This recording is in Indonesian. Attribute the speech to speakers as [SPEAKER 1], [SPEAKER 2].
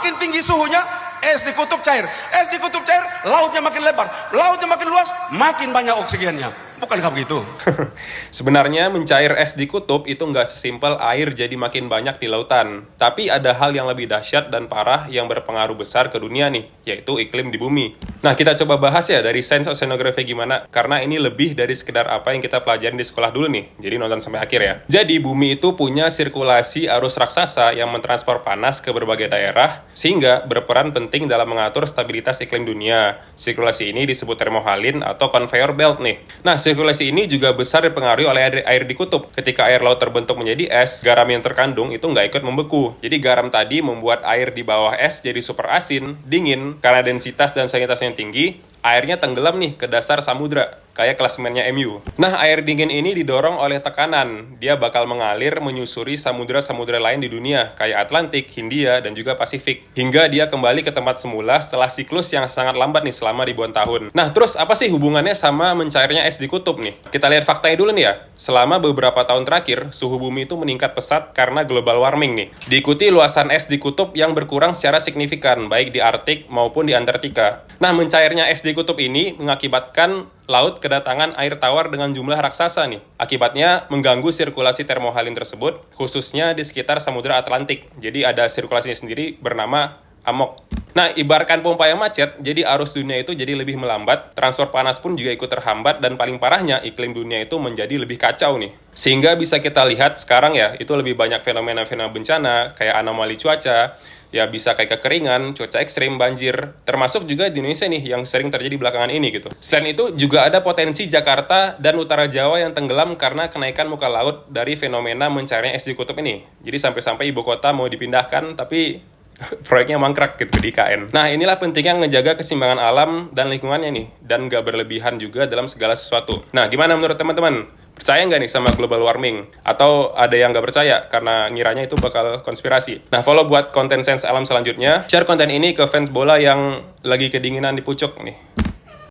[SPEAKER 1] Makin tinggi suhunya, es di kutub cair. Es di kutub cair, lautnya makin lebar. Lautnya makin luas, makin banyak oksigennya. Bukankah begitu?
[SPEAKER 2] Sebenarnya mencair es di kutub itu nggak sesimpel air jadi makin banyak di lautan. Tapi ada hal yang lebih dahsyat dan parah yang berpengaruh besar ke dunia nih, yaitu iklim di bumi. Nah, kita coba bahas ya dari Sains Oceanography gimana, karena ini lebih dari sekedar apa yang kita pelajarin di sekolah dulu nih. Jadi nonton sampai akhir ya. Jadi bumi itu punya sirkulasi arus raksasa yang mentransfer panas ke berbagai daerah, sehingga berperan penting dalam mengatur stabilitas iklim dunia. Sirkulasi ini disebut termohalin atau conveyor belt nih. Nah, sirkulasi ini juga besar dipengaruhi oleh air di kutub. Ketika air laut terbentuk menjadi es, garam yang terkandung itu nggak ikut membeku. Jadi garam tadi membuat air di bawah es jadi super asin, dingin, karena densitas dan salinitas yang tinggi, airnya tenggelam nih ke dasar samudra, kayak klasemennya MU. Nah, air dingin ini didorong oleh tekanan. Dia bakal mengalir menyusuri samudra-samudra lain di dunia, kayak Atlantik, Hindia, dan juga Pasifik. Hingga dia kembali ke tempat semula setelah siklus yang sangat lambat nih selama ribuan tahun. Nah, terus apa sih hubungannya sama mencairnya es di kutub nih? Kita lihat faktanya dulu nih ya. Selama beberapa tahun terakhir, suhu bumi itu meningkat pesat karena global warming nih. Diikuti luasan es di kutub yang berkurang secara signifikan, baik di Arktik maupun di Antartika. Nah, mencairnya es di kutub ini mengakibatkan laut kedatangan air tawar dengan jumlah raksasa nih. Akibatnya mengganggu sirkulasi termohalin tersebut, khususnya di sekitar Samudra Atlantik. Jadi ada sirkulasinya sendiri bernama amok. Nah, ibaratkan pompa yang macet, jadi arus dunia itu jadi lebih melambat, transfer panas pun juga ikut terhambat, dan paling parahnya iklim dunia itu menjadi lebih kacau nih. Sehingga bisa kita lihat sekarang ya, itu lebih banyak fenomena-fenomena bencana, kayak anomali cuaca, ya bisa kayak kekeringan, cuaca ekstrim, banjir, termasuk juga di Indonesia nih yang sering terjadi belakangan ini gitu. Selain itu juga ada potensi Jakarta dan utara Jawa yang tenggelam karena kenaikan muka laut dari fenomena mencairnya es di kutub ini. Jadi sampai-sampai ibu kota mau dipindahkan tapi proyeknya mangkrak gitu di IKN. Nah, inilah pentingnya ngejaga keseimbangan alam dan lingkungannya nih, dan nggak berlebihan juga dalam segala sesuatu. Nah, gimana menurut teman-teman? Percaya nggak nih sama global warming? Atau ada yang nggak percaya karena ngiranya itu bakal konspirasi? Nah, follow buat konten Sains Alam selanjutnya. Share konten ini ke fans bola yang lagi kedinginan di pucuk nih.